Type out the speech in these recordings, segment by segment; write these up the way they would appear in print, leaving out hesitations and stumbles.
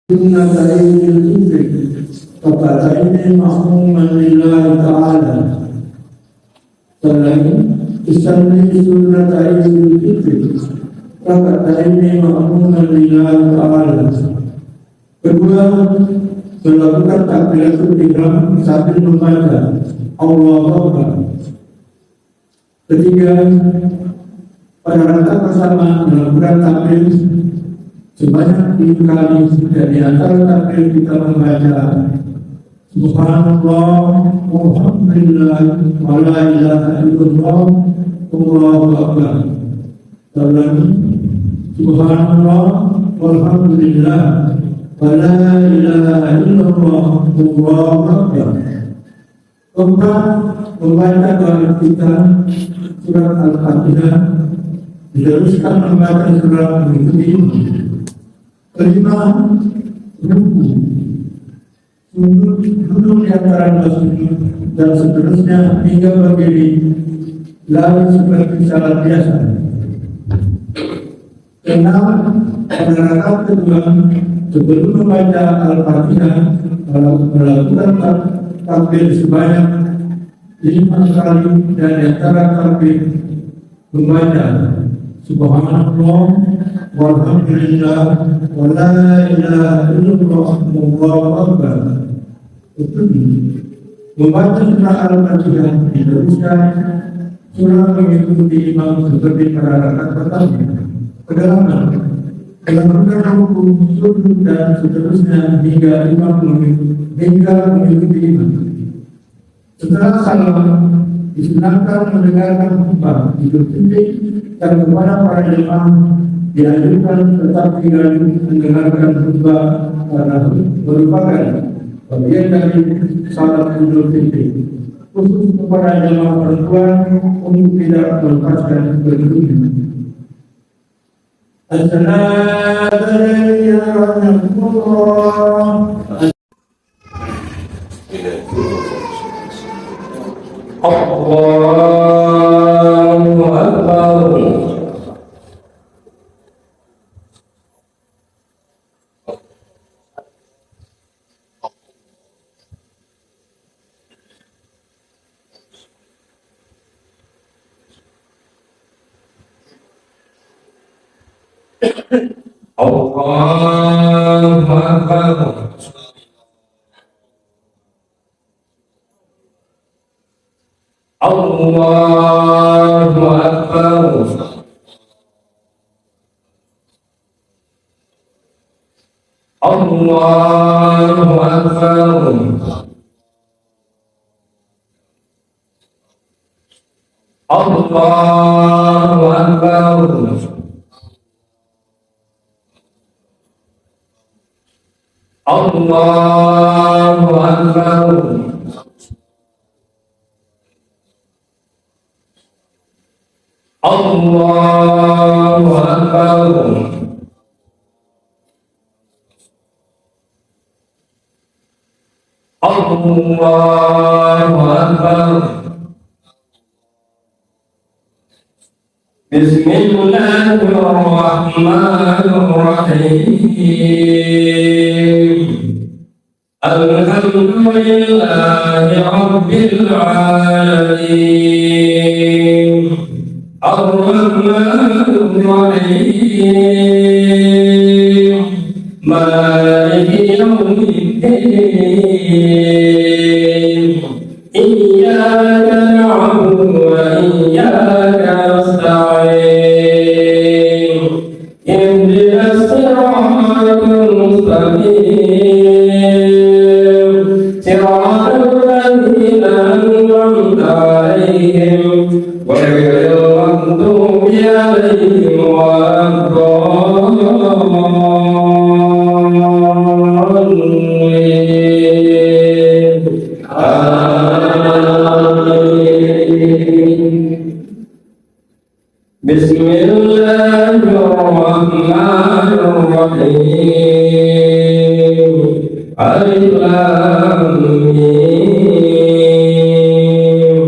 Sunnata Idul Fitri kata ini ma'muman lillahi ta'ala. Selain istanli sunnata Idul Fitri kata ini ma'muman lillahi ta'ala. Kedua, melakukan takbiratul ihram sambil membaca Allahu Akbar. Ketiga, pada rakaat pertama melakukan takbir sebanyak 7 kali, dan di antara takbir kita membaca Subhanallah, Alhamdulillah, wa la ilaha illallah, Allahu Akbar. Dan Subhanallah, Alhamdulillah, wa la ilaha illallah, Allahu Akbar. Keempat, membaca doa kita surat Al-Fatihah, diteruskan membaca surat mengikuti. Kelima, ruku, duduk di antara dua sujud dan seterusnya hingga berdiri, lalu seperti salat biasa. Keenam, pada rakaat kedua sebelum membaca Al-Fatihah melakukan takbir sebanyak 5 kali, dan di antara takbir membaca Subhanallah, walhamdulillah, wa la ilaha illallah, Allahu Akbar. Membaca surah Al-Fatihah diteruskan surah mengikuti imam seperti pada rakaat pertama. Kedalaman, melakukan ruku, sujud dan seterusnya hingga mengikuti imam. Setelah salam, disunahkan mendengarkan khutbah Idul Fitri, dan kepada para jemaah dianjurkan tetap tinggal mendengarkan khutbah karena merupakan bagian dari salat Idul Fitri. Khusus kepada jemaah perempuan untuk tidak melepaskan kedudukannya. Assalamualaikum. Allahu Akbar. Allahu Akbar. Allahu Akbar. Allahu Akbar. Allahu Akbar. Allahu Akbar. Allahu Akbar. Allahu Akbar. Bismillahirrahmanirrahim. Alhamdulillahi Rabbil Alamin. Ar-Rahmanir-Rahim. Maliki yawmiddin. Iyyaka na'budu wa iyyaka nasta'in. Ihdinas siratal mustaqim. Siratal ladzina an'amta 'alaihim ghairil maghdubi 'alaihim waladdallin. Amin. Bismillahirrahmanirrahim. Alif Lam Mim.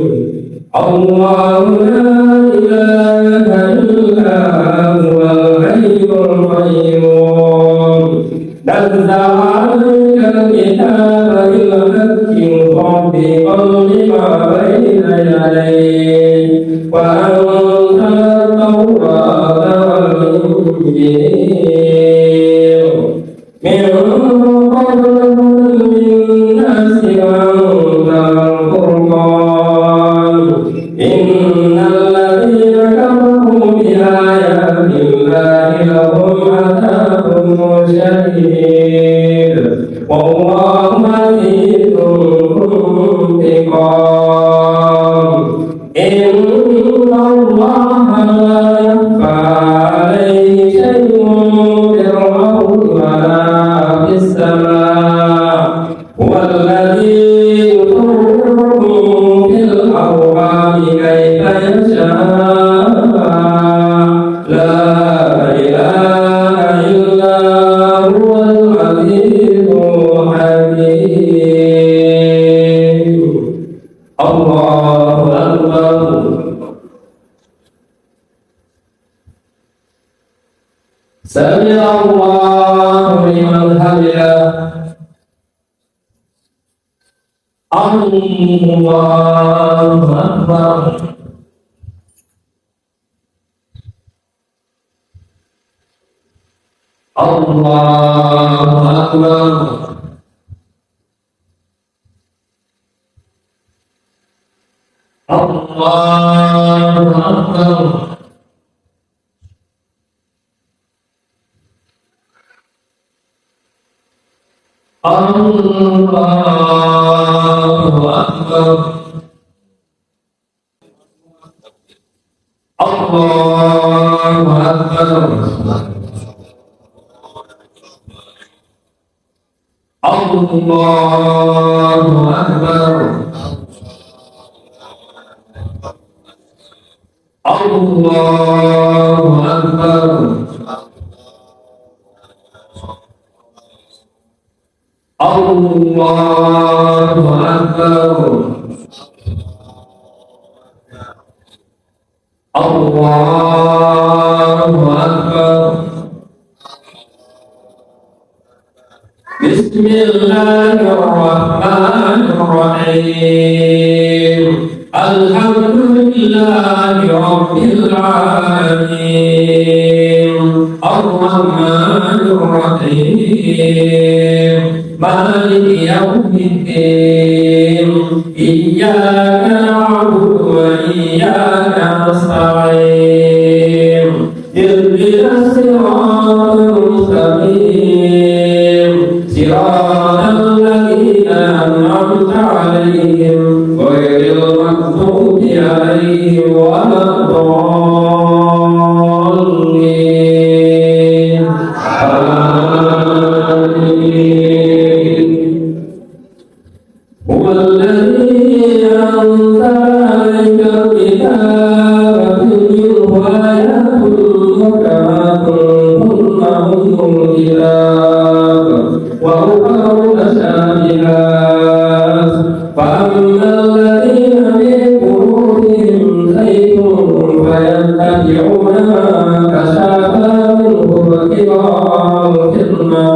Allahu la ilaha illa huwal hayyul qayyum. عليك الكتاب بالحق مصدقا لما بين يديه وأنزل التوراة والإنجيل من قبل للناس وأنزل الفرقان إن الذين كفروا بآيات الله لهم عذاب شديد والله عزيز ذو انتقام إن الله لا يخفى عليه شيء في الأرض ولا في السماء هو الذي يصوركم في الأرحام كيف يشاء لا إله إلا هو العزيز الحكيم الله أكبر سمع الله لمن حمده الله أكبر الله أكبر الله أكبر الله أكبر الله أكبر الله أكبر الله أكبر الله أكبر الله أكبر بسم الله الرحمن الرحيم الحمد لله رب العالمين الرحمن الرحيم مالك يوم الدين إياك نعبد وإياك نستعين اهدنا الصراط المستقيم صراط الذين أنعمت عليهم غير المغضوب عليهم ولا الضالين آمين هو الذي أنزل عليك الكتاب منه آيات محكمات هن أم الكتاب وأخر متشابهات فأما الذين في قلوبهم زيغ فيتبعون ما تشابه منه ابتغاء الفتنة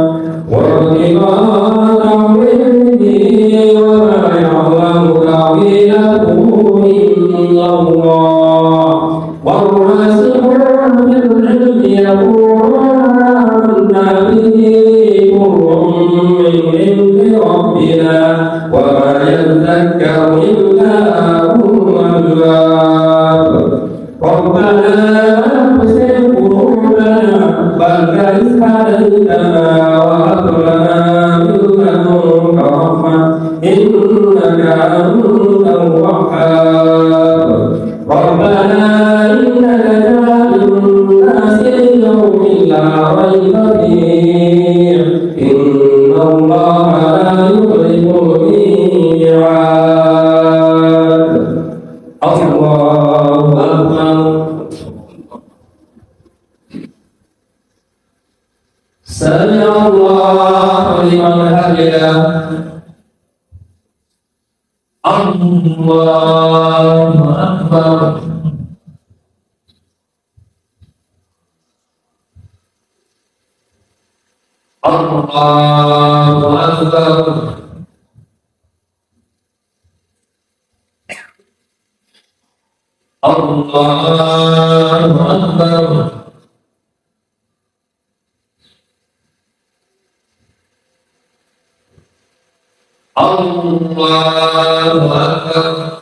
وابتغاء تأويله وما يعلم تأويله إلا الله والراسخون في العلم يقولون آمنا به كل من عند ربنا وما يذكر إلا أولو الألباب ربنا لا تزغ قلوبنا بعد إذ هديتنا وهب لنا من لدنك رحمة إنك أنت الوهاب ربنا إنك جامع الناس ليوم لا ريب فيه إن الله لا يخلف الميعاد الله أكبر سمع الله لمن حمده الله أكبر Allahu Akbar. Allahu Akbar. Allahu Akbar.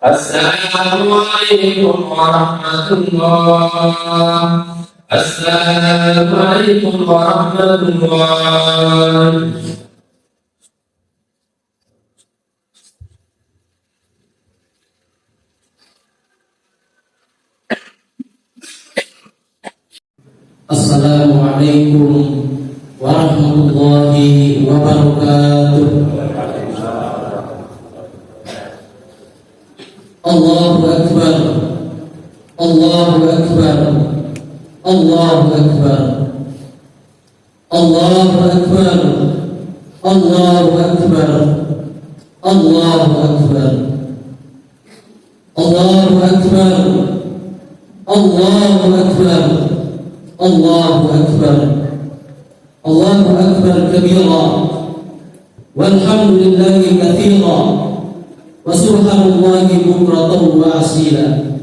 Assalamualaikum warahmatullah. Assalamualaikum warahmatullah. Assalamualaikum warahmatullahi wabarakatuh. Allahu Akbar. Allahu Akbar. Allahu Akbar. Allahu Akbar. Allahu Akbar. Allahu Akbar. Allahu Akbar. Allahu Akbar. Allahu Akbar. Allahu Akbar kabira. Walhamdulillahi katsira. Wa subhanallahi bukratan wa asila.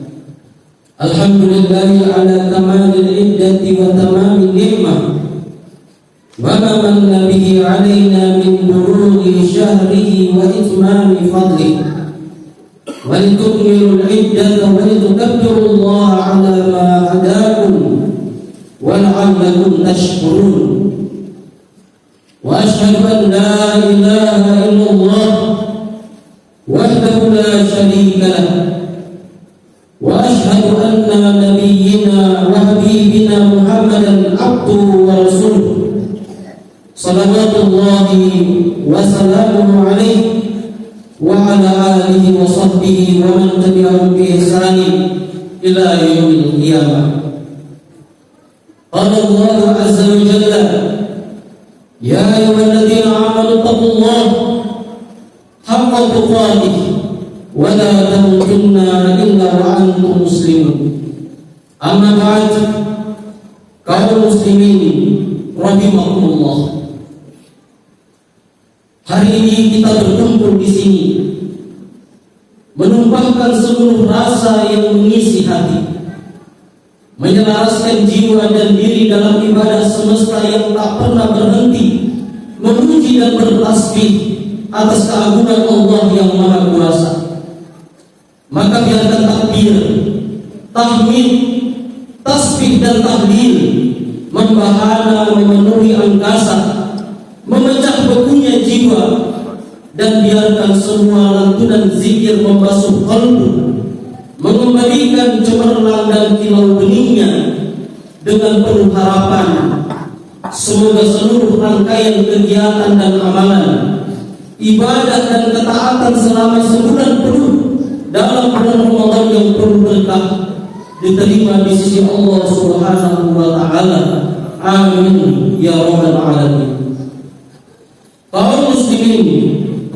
Alhamdulillahi ala kamalil iddati wa tamamil ni'mah wa ma manna bihi alaina min bulughi syahrihi wa itmami fadlihi wa litukmilul iddata wa litukabbirullaha ala ma hadakum wa la'allakum tashkurun. Wa ashhadu an la ilaha illallah wahdahu la syarika lah wa ashhadu anna nabiyyina wa habibina Muhammadan abduhu wa rasuluh salawatullahi wa salamuhu alaihi wa ala alihi wa sahbihi wa man tabi'ahum bi ihsanin ila yaumil qiyamah. Qala Allah azza wa jalla ya ayyuhalladzina amanu taqullaha haqqa tuqatih wa la tamutunna illa wa antum muslimun. Amma ba'd, kaum muslimin rahimakumullah. Hari ini kita berkumpul di sini menumpahkan seluruh rasa yang mengisi hati, menyelaraskan jiwa dan diri dalam ibadah semesta yang tak pernah berhenti, memuji dan bertasbih atas keagungan Allah yang Maha Kuasa. Maka biarkan takbir, tahmid, tasbih dan tahlil membahana memenuhi angkasa, memecah bekunya jiwa, dan biarkan semua lantunan zikir membasuh qalbu, mengembalikan cemerlang dan kilau beningnya dengan penuh harapan. Semoga seluruh rangkaian kegiatan dan amalan, ibadah dan ketaatan selama sebulan penuh dalam bulan Ramadan yang penuh berkah diterima di sisi Allah Subhanahu wa taala. Amin ya rabbal alamin. Kaum muslimin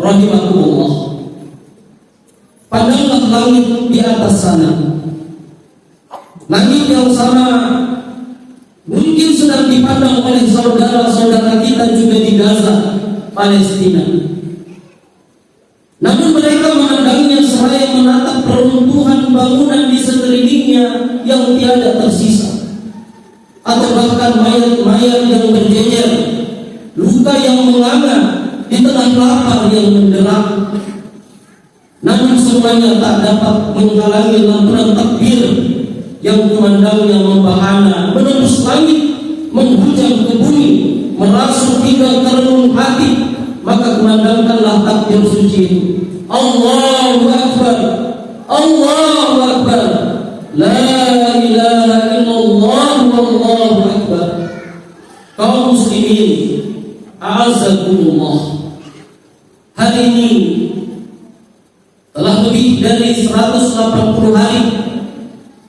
rahimakumullah, pandanglah langit di atas sana. Langit yang sama mungkin sedang dipandang oleh saudara-saudara kita juga di Gaza, Palestina. Namun mereka memandangnya seraya menatap peruntuhan bangunan di sekelilingnya yang tiada tersisa, atau bahkan mayat-mayat yang berjejer, luka yang menganga di tengah lapar yang menderak. Namun semuanya tak dapat menghalangi lantunan takbir yang kumandangnya membahana, menembus langit, menghujam ke bumi, merasuk hingga ke relung hati. Maka kumandangkanlah takbir suci itu. Allahu Akbar, Allahu Akbar, la ilaha illallah, wallahu akbar. Kaum muslimin a'azzakumullah, lebih dari 180 hari.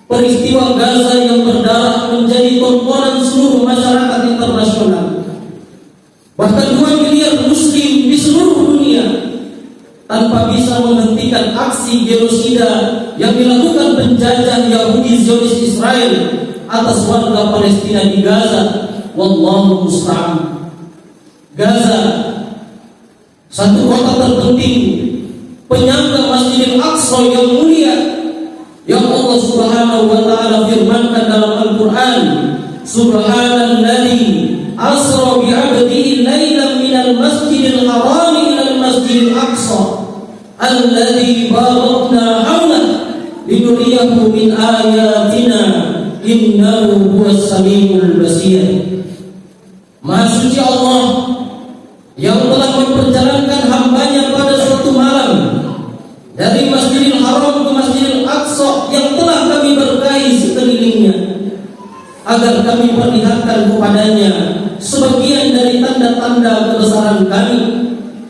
Peristiwa Gaza yang berdarah menjadi tontonan seluruh masyarakat internasional. Bahkan 2 miliar muslim di seluruh dunia tanpa bisa menghentikan aksi genosida yang dilakukan penjajah Yahudi Zionis Israel atas warga Palestina di Gaza. Wallahu musta'an. Gaza, satu kota terpenting, penyangga Masjidil Aqsa yang mulia, yang Allah Subhanahu wa taala firmankan dalam Al-Qur'an, Subhanalladzi asra bi 'abdihi lailan minal masjidil haram ilal masjidil aqsa alladzi barakna hawlahu linuriyahu min ayatina innahu huwas samiul basir. Maha suci Allah yang telah memperjalankan hambanya pada suatu malam dari Masjidil Haram ke Masjidil Aqsa yang telah kami berkahi sekelilingnya, agar kami perlihatkan kepadanya sebagian dari tanda-tanda kebesaran kami.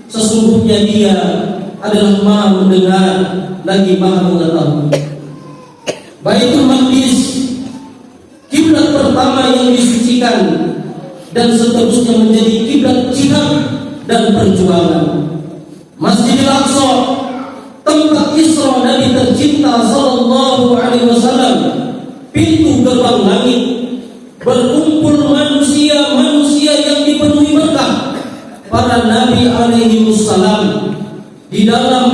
Sesungguhnya Dia adalah Maha mendengar lagi Maha mengetahui. Baitul Maqdis, kiblat pertama yang disucikan dan seterusnya menjadi kiblat jihad dan perjuangan. Masjidil Aqsa, tempat Isra Nabi tercinta sallallahu alaihi wasallam, pintu gerbang langit, berkumpul manusia-manusia yang dipenuhi berkah para nabi alaihi wassalam di dalam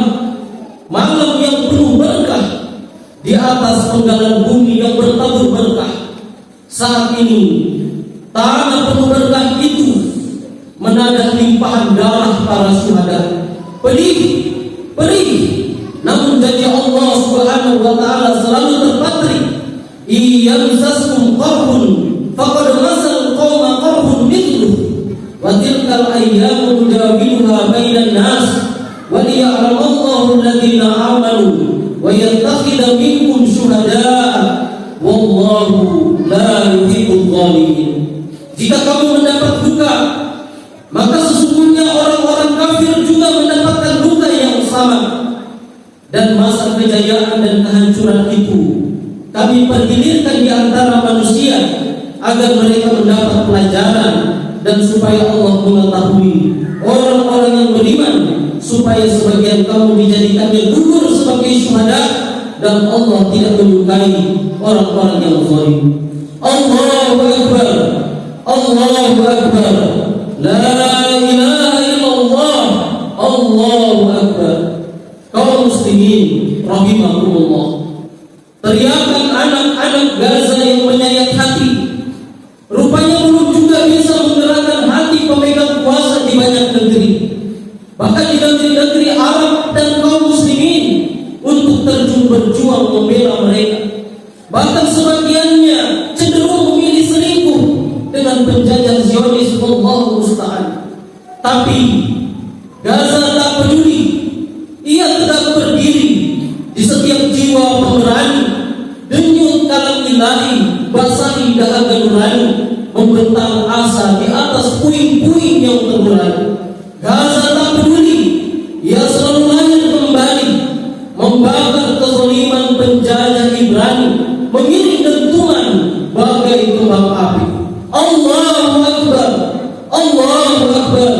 malam yang penuh berkah, di atas penggalan bumi yang bertabur berkah. Saat ini tanah penuh berkah itu menadah limpahan darah para syuhada. Pedih, namun janji Allah Subhanahu wa taala selalu terpatri. Iyamsaskum qarhun faqad masal qauma qarhun mithluh wa tilkal ayyamu nudawiluha bainan nas wa liya'lam Allahu alladziina aamanu wa yattakhidha minkum syuhadaa wallahu la yuhibbul zalimin. Jika kamu mendapat duka, maka sesungguhnya orang-orang kafir juga mendapatkan duka yang sama. Dan masa kejayaan dan kehancuran itu kami pergilirkan di antara manusia agar mereka mendapat pelajaran dan supaya Allah mengetahui orang-orang yang beriman, supaya sebagian kamu dijadikannya gugur sebagai syuhada dan Allah tidak menyukai orang-orang yang zalim. Allahu Akbar, Allahu Akbar, la ilaha illallah, Allahu Akbar. Kaum muslimin rahimakumullah, teriakan anak-anak Gaza yang menyayat hati rupanya belum juga bisa menggerakkan hati pemegang kuasa di banyak negeri, bahkan di negeri-negeri Arab dan kaum muslimin untuk terjun berjuang membela mereka. Bahkan sebagiannya cenderung memilih selingkuh dengan penjajah Zionis, wallahu musta'an. Tapi Gaza tak peduli. Ia tetap berdiri di setiap jiwa pemberani, denyut kalam ilahi, basahi dahaga nurani, membentang asa di atas puing-puing yang terberai. Gaza tak peduli, ia selalu lahir kembali, membakar kezaliman penjajah Ibrani, mengiring dentuman bagai kembang api. Allahu Akbar, Allahu Akbar,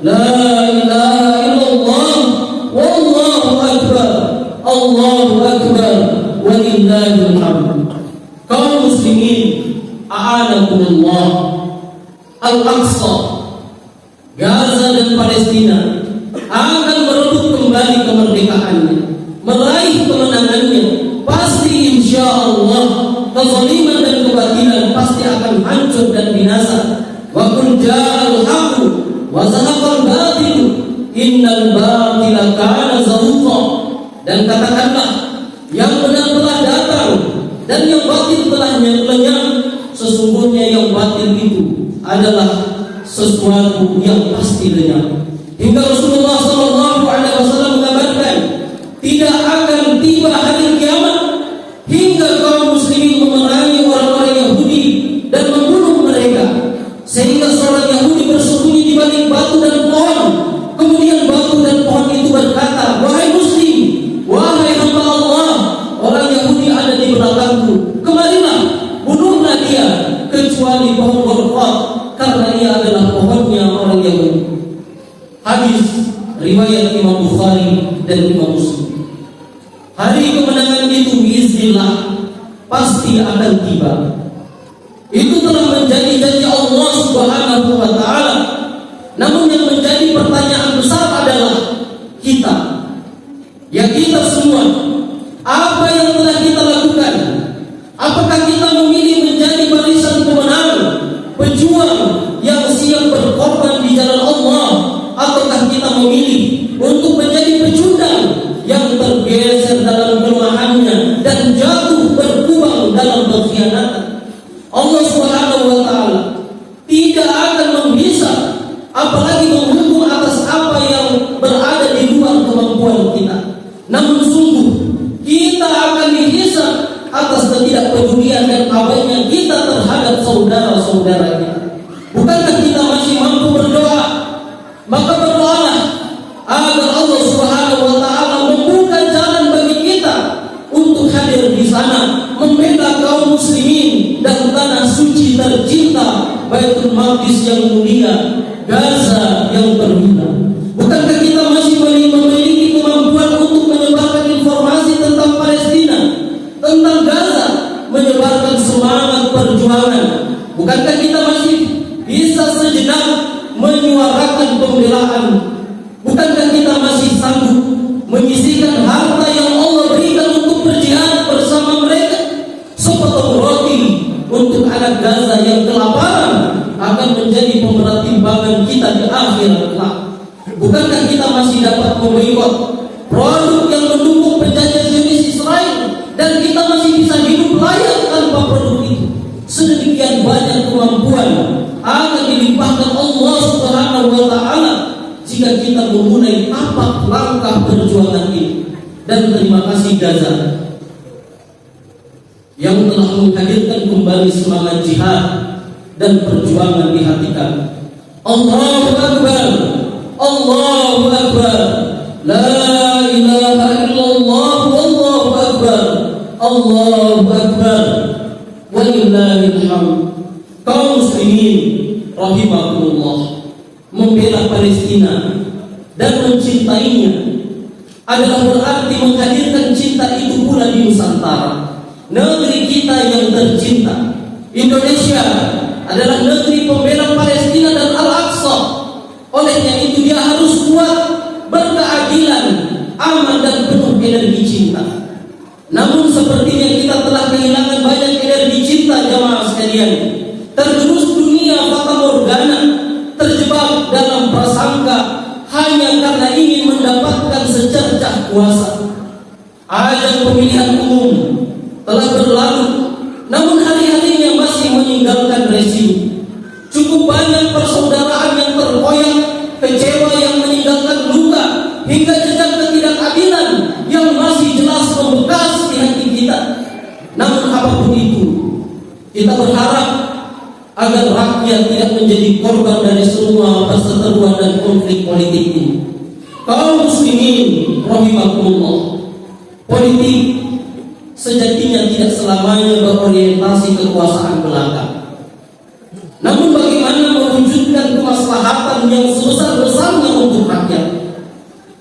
la ilaha illallah, wallahu akbar, Allahu akbar, walillahil hamd. Kaum muslimin, a'anakumullah, Al-Aqsa, Gaza dan Palestina akan merebut kembali kemerdekaannya, meraih kemenangannya. Pasti insya Allah kezaliman dan kebatilan pasti akan hancur dan binasa. Wa qul ja'al haqqu wa zahaqal batil innal batila kana zahuqa. Dan katakanlah yang benar telah datang dan yang batil telah lenyap. Sesungguhnya yang batil itu adalah sesuatu yang pasti lenyap. Hingga Rasulullah SAW mengabarkan tidak akan tiba hari kiamat hingga kaum muslimin memerangi orang-orang Yahudi dan membunuh mereka, sehingga seorang Yahudi bersembunyi di balik batu dan pohon. Kemudian batu dan pohon itu berkata, wahai muslim, wahai dan Imam Muslim. Hari kemenangan itu biiznillah pasti akan tiba. Itu telah menjadi janji Allah Subhanahu wa taala. Namun yang menjadi pertanyaan besar adalah kita. Ya kita semua, apa yang telah kita lakukan? Apakah kita memilih menjadi barisan pemenang, pejuang yang siap berkorban di jalan Allah, ataukah kita memilih untuk menjadi pecundang yang tergeser dalam kelemahannya dan jatuh berkubang dalam pengkhianatan? Allah Subhanahu wa taala tidak akan menghisab apalagi menghukum atas apa yang berada di luar kemampuan kita. Namun sungguh kita akan dihisab atas ketidakpedulian dan abainya kita terhadap saudara-saudara kita. Bukankah kita masih mampu berdoa? Maka berdoalah agar Allah Subhanahu wa taala membuka jalan bagi kita untuk hadir di sana membela kaum muslimin dan tanah suci tercinta Baitul Maqdis yang mulia, Gaza yang terhina. Bukankah kita masih memiliki kemampuan untuk menyebarkan informasi tentang Palestina, tentang Gaza, menyebarkan semangat perjuangan? Bukankah kita masih bisa sejenak menyuarakan pembelaan? Bukankah kita masih sanggup menyisihkan harta yang Allah berikan untuk berjihad bersama mereka? Sepotong roti untuk anak Gaza yang kelaparan akan menjadi pemberat timbangan kita di akhirat kelak. Bukankah kita masih dapat memboikot produk yang mendukung penjajah Zionis Israel dan kita masih bisa hidup layak tanpa produk itu? Sedemikian banyak kemampuan akan dilimpahkan Allah Subhanahu wa taala jika kita memulai tapak langkah perjuangan ini. Dan terima kasih Gaza yang telah menghadirkan kembali semangat jihad dan perjuangan di hati kami. Allahu Akbar, Allahu Akbar, la ilaha illallah, Allahu Akbar, Allahu Akbar, walillahil hamd. Kaum muslimin rahimakumullah, membela Palestina dan mencintainya adalah berarti menghadirkan cinta itu pula di Nusantara, negeri kita yang tercinta. Indonesia adalah negeri pembela Palestina dan Al-Aqsa. Olehnya itu dia harus kuat, berkeadilan, aman dan penuh energi cinta. Namun sepertinya kita telah kehilangan banyak energi cinta jamaah sekalian. Tergerus dunia fata morgana, terjebak dalam prasangka hanya karena ingin mendapatkan secercah kuasa. Ajang pemilihan umum telah berlalu, namun hari-harinya masih meninggalkan residu. Cukup banyak persaudaraan yang terkoyak, kecewa yang meninggalkan luka, hingga jejak ketidakadilan yang masih jelas membekas di hati kita. Namun apapun itu, kita berharap agar rakyat tidak menjadi korban dari semua perseteruan dan konflik politik ini. Kaum muslimin rahimakumullah, politik sejatinya tidak selamanya berorientasi kekuasaan belaka. Namun bagaimana mewujudkan kemaslahatan yang sebesar-besarnya untuk rakyat?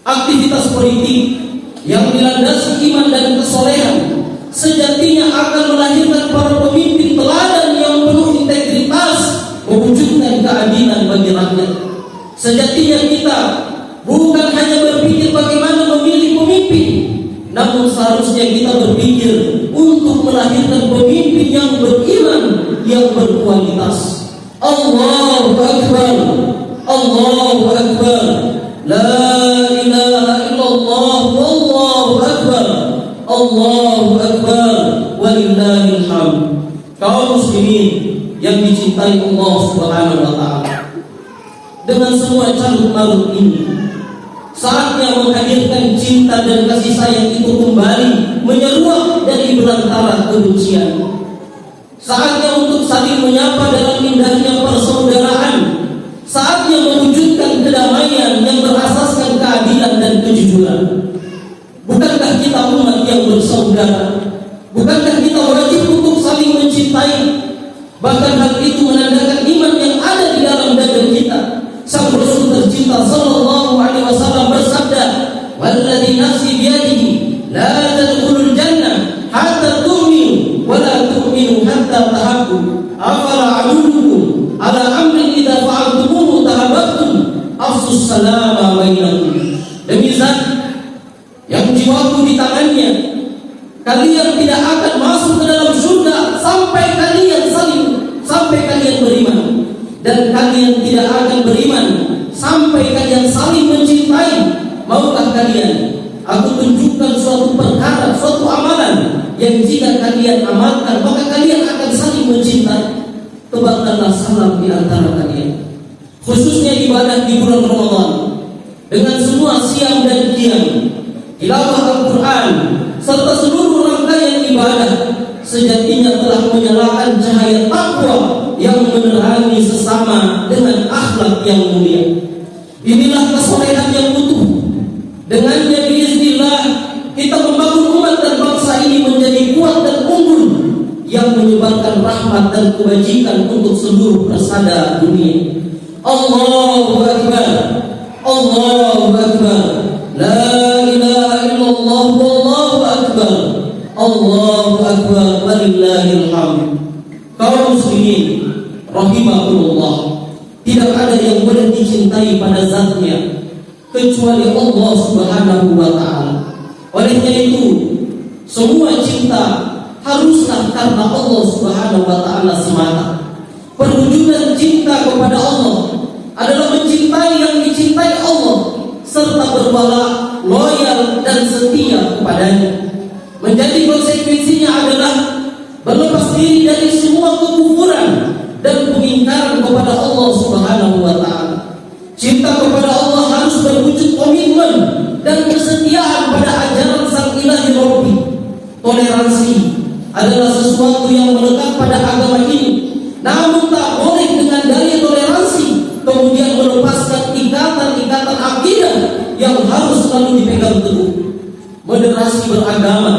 Aktivitas politik yang dilandasi iman dan kesolehan sejatinya akan melahirkan para pemimpin teladan yang penuh integritas, mewujudkan keadilan bagi rakyat. Sejatinya kita bukan hanya berpikir bagaimana memilih pemimpin, namun seharusnya kita berpikir untuk melahirkan pemimpin yang beriman, yang berkualitas. Allahu Akbar, Allahu Akbar, la ilaha illallah, Allahu Akbar, Allahu Akbar, walillahil hamd. Kaum muslimin yang dicintai Allah Subhanahu wa taala, dengan semua carut marut ini, saatnya menghadirkan cinta dan kasih sayang itu kembali menyeruak dari belantara kebencian. Saatnya untuk saling menyapa dalam indahnya persaudaraan. Saatnya mewujudkan kedamaian yang berasaskan keadilan dan kejujuran. Bukankah kita umat yang bersaudara? Bukankah kita wajib untuk saling mencintai? Bahkan hal itu menandakan iman yang ada di dalam dada kita. Sang Rasul tercinta sallallahu alaihi wasallam bersabda, "Walladzina jiwaku di tangannya. Kalian tidak akan masuk ke dalam surga sampai kalian beriman, dan kalian tidak akan beriman sampai kalian saling mencintai. Maukah kalian aku tunjukkan suatu perkara, suatu amalan yang jika kalian amalkan maka kalian akan saling mencintai? Tebarkanlah salam di antara kalian, khususnya ibadah di bulan Ramadan, dengan semua siang dan qiyam, tilawah Al-Quran, serta seluruh rangkaian ibadah, sejatinya telah menyalakan cahaya takwa yang menerangi sesama dengan akhlak yang mulia. Inilah kesolehan yang utuh. Dengannya biiznillah kita membangun umat dan bangsa ini menjadi kuat dan unggul, yang menyebarkan rahmat dan kebajikan untuk seluruh persada dunia. Allahu Akbar, Allahu Akbar, la ilaha illallah, wallahu akbar, Allahu Akbar, walillahil hamd. Kaum muslimin rahimakumullah, tidak ada yang boleh dicintai pada zatnya kecuali Allah Subhanahu wa ta'ala. Olehnya itu, semua cinta haruslah karena Allah Subhanahu wa ta'ala semata. Perwujudan cinta kepada Allah adalah mencintai yang dicintai Allah, serta berwala, loyal dan setia kepadanya. Menjadi konsekuensinya adalah berlepas diri dari semua kekufuran dan pengingkaran kepada Allah Subhanahu wa ta'ala. Cinta kepada Allah harus berwujud komitmen dan kesetiaan pada ajaran Sang Ilahi Rabbi. Toleransi adalah sesuatu yang melekat pada agama ini, namun tak boleh dengan dalih toleransi kemudian melepaskan ikatan-ikatan akidah yang harus selalu dipegang teguh. Moderasi beragama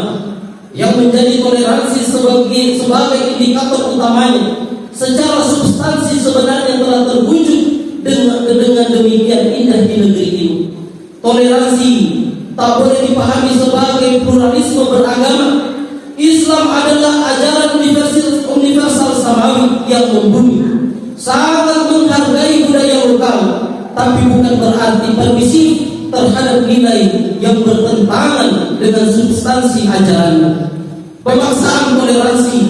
yang menjadi toleransi sebagai indikator utamanya, secara substansi sebenarnya telah terwujud dengan demikian indah di negeri ini. Toleransi tak boleh dipahami sebagai pluralisme beragama. Islam adalah ajaran universal samawi yang membumi, sangat menghargai budaya lokal, tapi bukan berarti permisif terhadap nilai yang bertentangan dengan substansi ajaran. Pemaksaan toleransi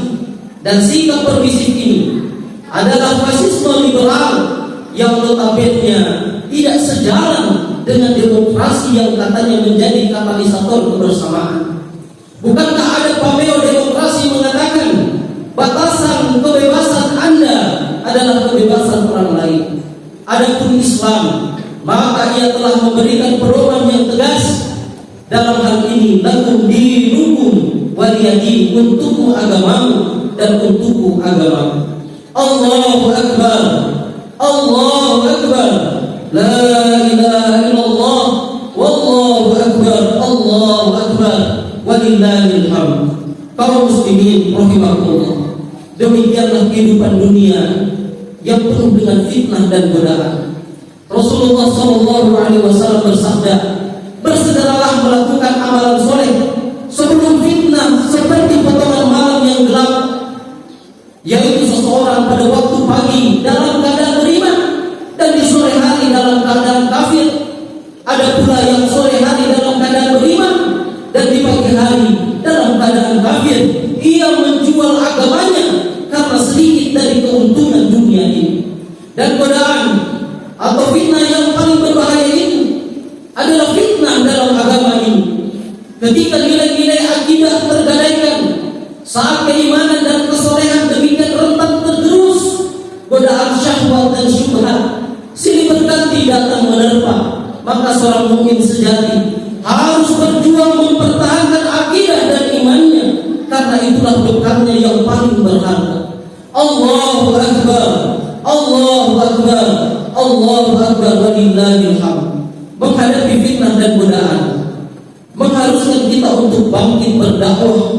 dan sikap permisif ini adalah fasisme liberal yang notabene tidak sejalan dengan demokrasi yang katanya menjadi katalisator kebersamaan. Bukankah ada pameo demokrasi mengatakan batasan kebebasan Anda adalah kebebasan orang lain? Adapun Islam, maka ia telah memberikan pedoman yang tegas dalam hal ini, lakum dinukum waliyadin, untukmu agamamu dan untukku agamamu. Allahu Akbar, Allahu Akbar, la ilaha illallah, wallahu akbar, Allahu akbar, walillahil hamd. Kaum muslimin rahimakumullah, demikianlah kehidupan dunia yang penuh dengan fitnah dan godaan. Rasulullah SAW bersabda, bersegeralah melakukan amalan soleh sebelum fitnah seperti potongan malam yang gelap, yaitu seseorang pada waktu pagi dalam keadaan beriman dan di sore hari dalam keadaan kafir. Ada pula yang sore hari dalam keadaan beriman dan di pagi hari dalam keadaan kafir. Ia menjual agamanya karena sedikit dari keuntungan dunia ini. Dan godaan atau fitnah yang paling berbahaya itu adalah fitnah dalam agama ini. Ketika nilai-nilai akidah tergadaikan, saat keimanan dan kesolehan demikian rentan tergerus, godaan syahwat dan syubhat silih berganti datang menerpa, maka seorang mukmin sejati harus berjuang mempertahankan akidah dan imannya, karena itulah bekalnya yang paling berharga. Allahu Akbar, Allahu Akbar, Allahu Akbar, walillahil hamd. Menghadapi fitnah dan godaan mengharuskan kita untuk bangkit berdakwah,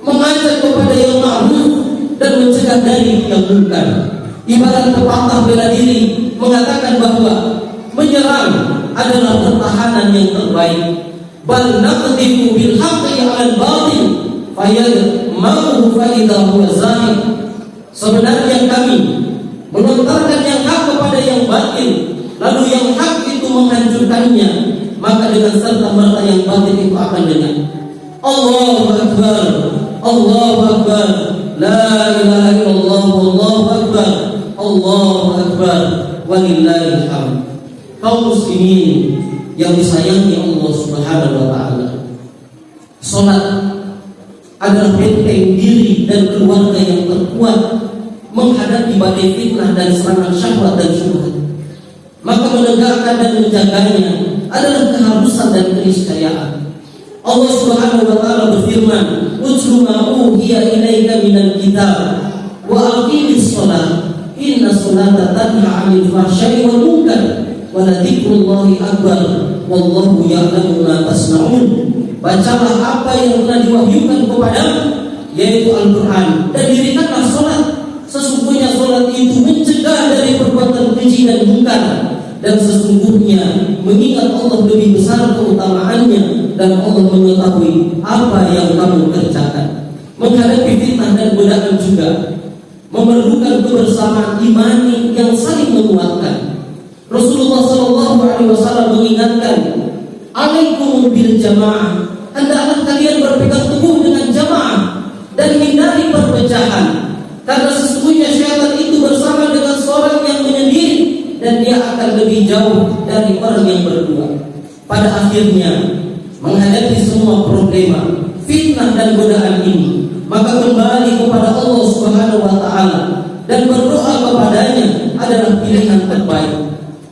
mengajak kepada yang ma'ruf dan mencegah dari yang munkar. Ibarat pepatah bela diri mengatakan bahwa menyerang adalah pertahanan yang terbaik. Bal naqdimu bil haqqi 'alal batil fayadmahu fa idza huwa zahir. Sebenarnya kami melontarkan yang hak kepada yang batil, lalu yang hak itu menghancurkannya, maka dengan serta merta yang batin itu akan dengar. Allahu Akbar, Allahu Akbar, la ilaha illallah, Allahu Akbar, Allahu Akbar, walillahil hamd. Kaum muslimin yang disayangi Allah Subhanahu wa taala, salat adalah benteng diri dan keluarga yang terkuat menghadapi badai fitnah dan serangan syahwat dan syubhat. Maka menegakkan dan menjaganya adalah keharusan dan keniscayaan. Allah Subhanahu wa taala berfirman, "Utlu ma uhiya ilaika minal kitab wa aqimis shalah, inna sholata tanha 'anil fahsya'i wal munkar wa la dzikrullahi akbar wallahu ya'lamu ma tasna'un." Bacalah apa yang telah diwahyukan kepadamu, yaitu Al-Qur'an, dan dirikanlah salat. Sesungguhnya salat itu mencegah dari perbuatan keji dan munkar, dan sesungguhnya mengingat Allah lebih besar keutamaannya, dan Allah mengetahui apa yang kamu kerjakan. Menghadapi fitnah dan godaan juga memerlukan kebersamaan imani yang saling menguatkan. Rasulullah SAW mengingatkan, "Alaikum bil jamaah." Hendaklah kalian berpegang teguh dengan jamaah dan hindari perpecahan, karena sesungguhnya syaitan itu bersama dengan seorang yang menyendiri, dan dia akan lebih jauh dari orang yang berdua. Pada akhirnya, menghadapi semua problema, fitnah dan godaan ini, maka kembali kepada Allah Subhanahu wa taala dan berdoa kepadanya adalah pilihan terbaik.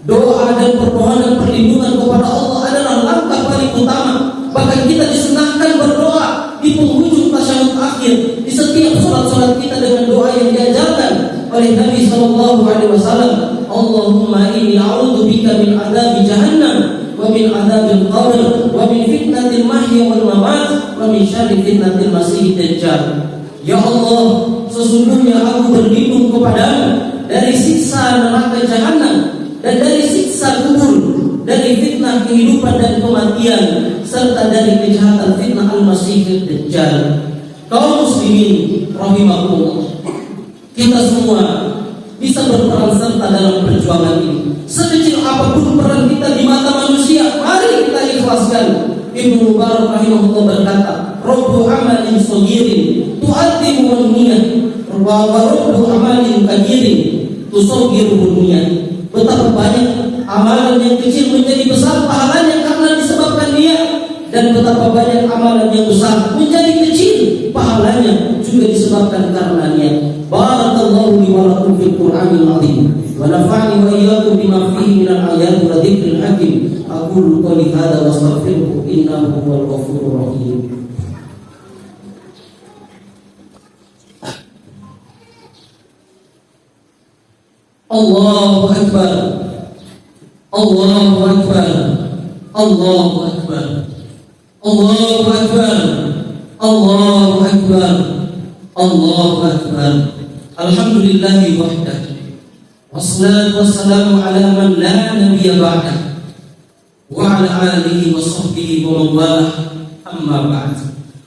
Doa dan permohonan perlindungan kepada Allah adalah langkah paling utama. Bahkan kita disunahkan berdoa di penghujung tasyahud akhir di setiap salat-salat kita dengan doa yang diajarkan oleh Nabi sallallahu alaihi wasallam. Allahumma inni a'udzubika min adzabi jahannam wa min adzabil qabr wa min fitnatil mahya wal mamat wa min syarri fitnatil masiihid dajjal. Ya Allah, sesungguhnya aku berlindung kepadamu dari siksa neraka jahanam dan dari siksa kubur, dari fitnah kehidupan dan kematian, serta dari kejahatan fitnah al-masiihid dajjal. Kaum muslimin rahimakumullah, kita semua bisa berperan serta dalam perjuangan ini. Sekecil apapun peran kita di mata manusia, mari kita ikhlaskan. Ibnu Mubarak rahimahullah berkata, "Rabbu amalin saghirin tu'addimu niyat, wa rabbu amalin kabirin tusaghiru niyat." Betapa banyak amalan yang kecil menjadi besar pahalanya karena disebabkan niat, dan betapa banyak amalan yang besar menjadi kecil pahalanya juga disebabkan karena niat. Barakallahu li wa lakum fil Qur'anil azim wa nafa'ani wa iyyakum bima fihi minal ayati wa dzikril hakim. Aqulu qouli hadza wa astaghfiruhu innahu huwal ghafurur rahim. Allahu Akbar, Allahu Akbar, Allahu Akbar, Allahu Akbar, Allahu Akbar, Allahu Akbar. Alhamdulillahi wahdah, wassalatu wassalamu ala man la nabiyya ba'dah, wa ala alihi wa sahbihi wa man walah, amma ba'd.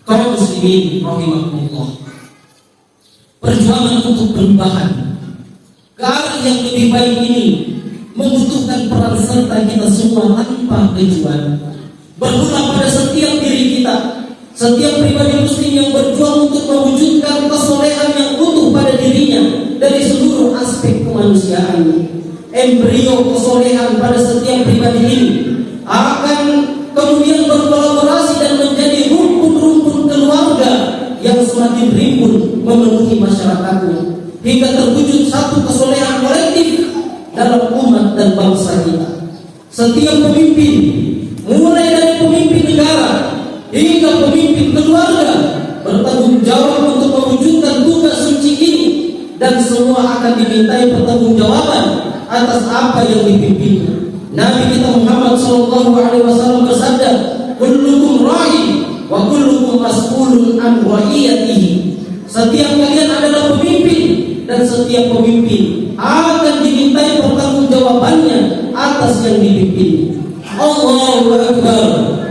Kaum muslimin rahimakumullah, perjuangan untuk perubahan ke arah yang lebih baik ini membutuhkan peran serta kita semua tanpa kecuali. Bermula pada setiap diri kita, setiap pribadi muslim yang berjuang untuk mewujudkan kesolehan yang utuh pada dirinya dari seluruh aspek kemanusiaan. Embrio kesolehan pada setiap pribadi ini akan kemudian berkolaborasi dan menjadi rumpun-rumpun keluarga yang semakin rimbun memenuhi masyarakatnya, hingga terwujud satu kesolehan kolektif dalam umat dan bangsa kita. Setiap pemimpin, mulai dari pemimpin negara hingga pemimpin keluarga, bertanggung jawab untuk mewujudkan tugas suci ini, dan semua akan dimintai pertanggungjawaban atas apa yang dipimpinnya. Nabi kita Muhammad SAW bersabda, "Kullukum ra'i wa kullukum mas'ulun an ra'iyatihi." Setiap kalian adalah pemimpin, dan setiap pemimpin akan dimintai pertanggungjawabannya atas yang dipimpin. Allahu Akbar,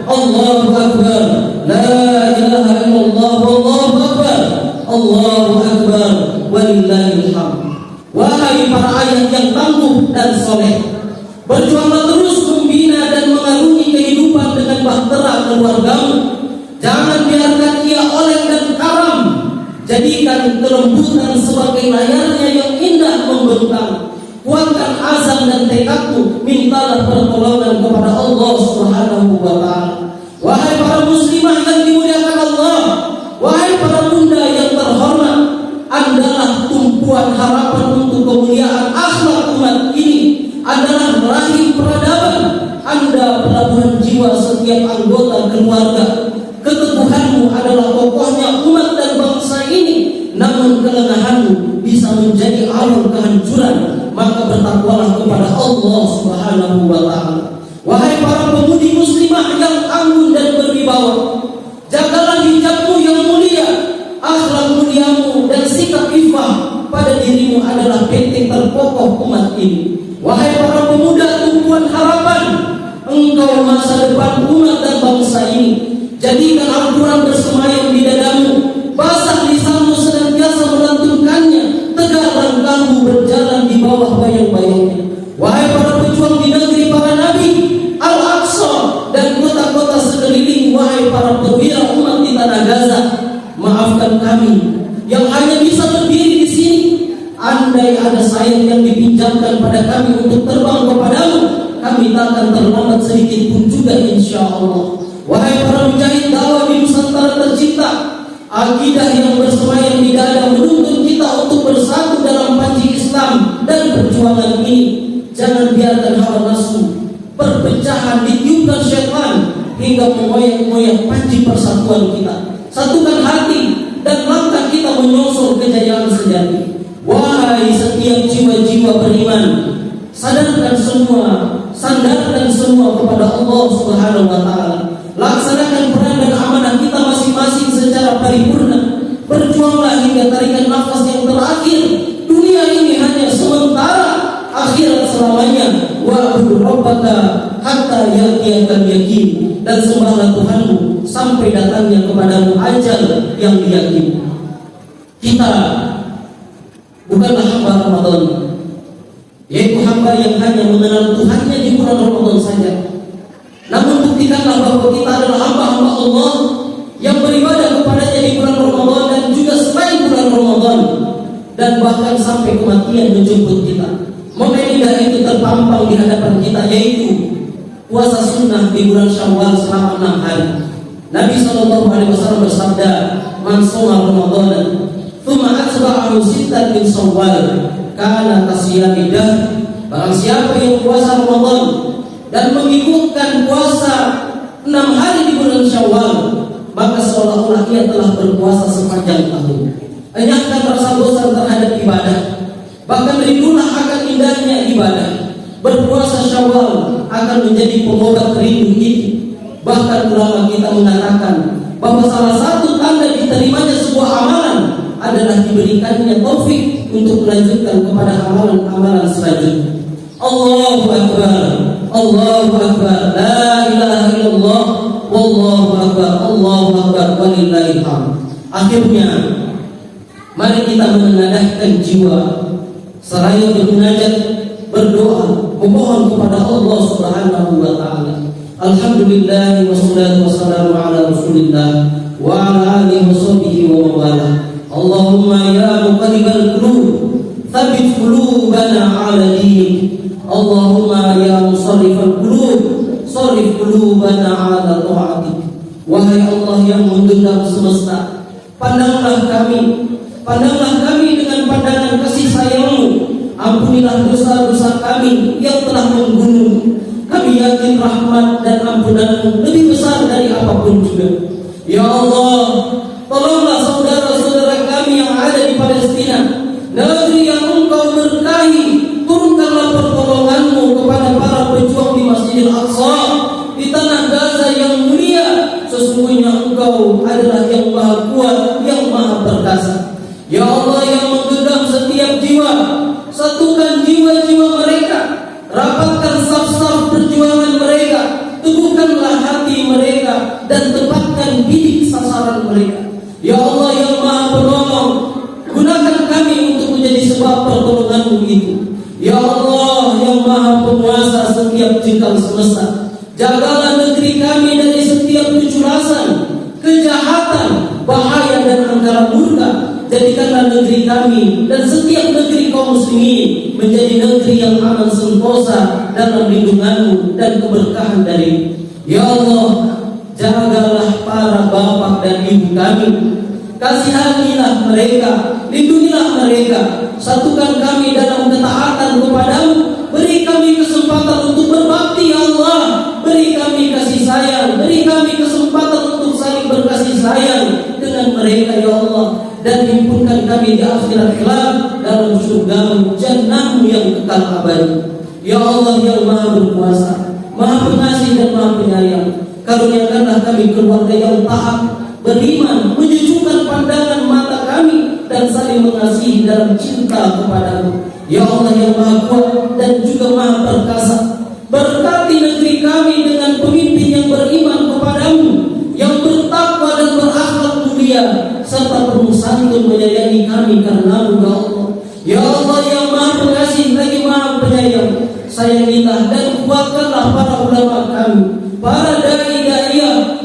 Allahu Akbar, la ilaha illallah, Allahu Akbar, Allahu Akbar, walillahil hamd. Wahai para ayah yang tangguh dan soleh, berjuanglah terus membina dan mengarungi kehidupan keluargamu. Jangan biarkan ia oleng dan karam. Jadikan kelembutan sebagai layarnya yang indah membentang. Kuatkan azam dan tekadmu, mintalah pertolongan kepada Allah Subhanahu wa taala. Wahai para muslimah yang dimuliakan Allah, wahai para bunda yang terhormat, adalah tumpuan harapan untuk kemuliaan akhlak umat ini, adalah rahim peradaban. Anda pelabuhan jiwa setiap anggota keluarga. Keteguhanmu adalah kokohnya umat dan bangsa ini. Namun kelengahanmu bisa menjadi alur kehancuran. Maka bertakwalah kepada Allah Subhanahu wa taala. Wahai para pemudi muslimah yang anggun dan berwibawa, jagalah hijabmu yang mulia. Akhlak muliamu dan sikap ifah pada dirimu adalah benteng terkokoh umat ini. Wahai para pemuda tumpuan harapan, engkau masa depan umat dan bangsa ini. Jadikan Al-Quran bersemayam di dadamu, basah lisanmu senantiasa melantunkannya, tegak langkahmu berjalan di bawah bayang-bayangnya. Wahai para pejuang di negeri para nabi, Al-Aqsa dan kota-kota sekeliling, wahai para perwira umat di tanah Gaza, maafkan kami yang hanya bisa berdiri di sini. Andai ada sayap yang dipinjamkan pada kami untuk terbang kepadamu, kami takkan terlambat sedikit pun juga insya Allah. Wahai para mujahid dakwah di Nusantara tercinta, akidah yang bersemayam di dada menuntun kita untuk bersatu dalam panji Islam dan perjuangan ini. Jangan biarkan hawa nafsu, perpecahan ditiupkan syaitan hingga mengoyak-ngoyak panji persatuan kita. Satukan hati dan langkah kita menyongsong kejayaan sejati. Wahai setiap jiwa-jiwa beriman, sandarkan semua kepada Allah Subhanahu wa taala. Laksanakan peran dan amanah kita masing-masing secara paripurna. Berjuanglah hingga tarikan nafas yang terakhir. Dunia ini hanya sementara, akhirat selamanya. Wa'budu rabbaka hatta ya'tiyakal yakin. Dan sembahlah Tuhanmu sampai datangnya kepadamu ajal yang diyakini. Kita bukanlah hamba Ramadan, yaitu hamba yang hanya mengenal Tuhannya di bulan Ramadan saja. Namun buktikanlah bahwa kita adalah hamba-hamba Allah yang beribadah kepadanya di bulan Ramadan dan juga selain bulan Ramadan, dan bahkan sampai kematian menjemput kita. Maka indah itu terpampang di hadapan kita, yaitu puasa sunnah di bulan Syawal selama 6 hari. Nabi SAW bersabda, "Man shoma Ramadan, tsumma atba'ahu sittan min Syawal, kana kasiyami dahr." Barang siapa yang puasa Ramadan dan mengikutkan puasa 6 hari di bulan Syawal, maka seolah-olah ia telah berpuasa sepanjang tahun. Enyahkan rasa bosan terhadap ibadah, bahkan rindulah akan indahnya ibadah. Berpuasa Syawal akan menjadi pengobat rindu itu. Bahkan ulama kita mengatakan bahwa salah satu tanda diterimanya sebuah amalan adalah diberikannya taufik untuk melanjutkan kepada amalan-amalan selanjutnya. Allahu Akbar, Allahu Akbar, la ilaha illallah, wallahu akbar, Allahu akbar, walillahil hamd. Akhirnya, mari kita menengadahkan jiwa seraya bermunajat, berdoa, memohon kepada Allah Subhanahu wa taala. Alhamdulillah wassalatu wassalamu ala Rasulillah wa ala alihi washabbihi wa mawalah. Allahumma ya muqallibal qulub, tsabbit qulubana ala dinik. Allahumma ya musarrifal qulub, sarrif qulubana ala ta'atik. Wahai Allah yang menggenggam semesta, pandanglah kami dengan pandangan kasih sayang-Mu. Ampunilah dosa-dosa kami yang telah menggunung. Kami yakin rahmat dan ampunan-Mu lebih besar dari apapun juga. Ya Allah, tolonglah saudara-saudara kami yang ada di Palestina, negeri yang Engkau berkahi. Turunkanlah pertolongan-Mu kepada para pejuang di Masjidil Aqsa, di tanah Gaza yang mulia. Sesungguhnya Engkau adalah yang maha kuat, yang maha perkasa. Ya Allah yang menggenggam setiap jiwa, satukan jiwa-jiwa mereka, rapatkan saf-saf perjuangan mereka, teguhkanlah hati mereka, dan tepatkan bidik sasaran mereka. Ya Allah yang maha penolong, gunakan kami untuk menjadi sebab pertolongan-Mu itu. Ya Allah yang maha penguasa setiap jengkal semesta, jagalah negeri kami dari setiap kecurangan negeri kami dan setiap negeri kaum muslimin menjadi negeri yang aman sentosa dalam lindungan-Mu dan keberkahan dari. Ya Allah, jagalah para bapak dan ibu kami, kasihanilah mereka, lindungilah mereka, satukan kami dalam ketaatan kepada-Mu, beri kami kesempatan untuk berbakti ya Allah, beri kami kasih sayang, beri kami kesempatan untuk saling berkasih sayang dengan mereka ya Allah, dan himpunkan kami di akhirat kelak dalam surga-Mu, jannah-Mu yang kekal abadi. Ya Allah yang Maha berkuasa, Maha pengasih dan Maha penyayang, karuniakanlah kami keluarga yang taat, beriman, menyejukkan pandangan mata kami dan saling mengasihi dalam cinta kepada-Mu. Ya Allah yang Maha Kuat dan juga Maha Perkasa, berkati negeri kami dengan pemimpin yang beriman kepada-Mu, yang bertakwa dan berakhlak mulia, serta penuh santun menyayangi kami karena-Mu ya Allah. Ya Allah yang Maha Pengasih lagi Maha Penyayang, sayangilah dan kuatkanlah para ulama kami, para dai-dai,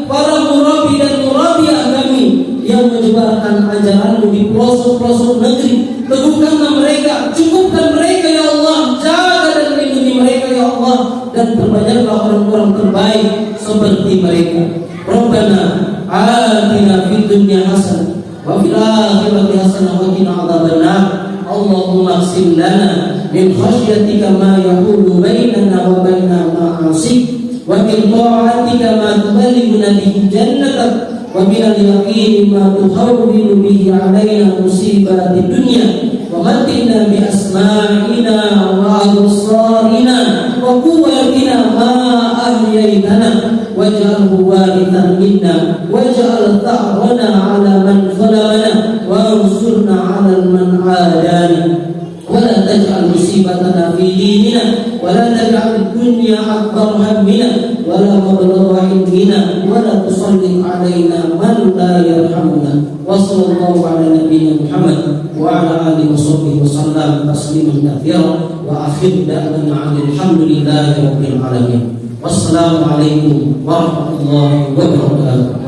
para murabi dan murabiah kami yang menyebarkan ajaran-Mu di pelosok-pelosok negeri. Teguhkanlah mereka, cukupkan mereka ya Allah, jaga dan lindungi mereka ya Allah, dan perbanyaklah orang-orang terbaik seperti mereka. Rabbana atina fid dunya hasanah wa fil akhirati hasanah wa qina adzabannar. Allahumma qsim lana min khasyatika ma yahulu bainana wa baina ma'asik, wa min ta'atika ma tuballighuna bihi jannatak, wa min al-yaqini ma tuhawwinu bihi 'alaina musibati dunya, wa matina bi asma'ina wa absarina wa quwwatina ma ahyaytana, waj'alhu warithan minna, waj'al tha'rana 'ala man zalamana, wa ansurna 'ala man 'adana, wa la taj'al musibatana fi dinina, wa la taj'al ad-dunya akbar hammina, wa la mablagha ilmina, wa la tusallit 'alaina man la yarhamuna. Wa sallallahu 'ala nabiyyina Muhammad wa 'ala alihi wa sahbihi wa sallam tasliman katsira, wa akhir da'wana alhamdulillahi rabbil alamin. Wassalamualaikum warahmatullahi wabarakatuh.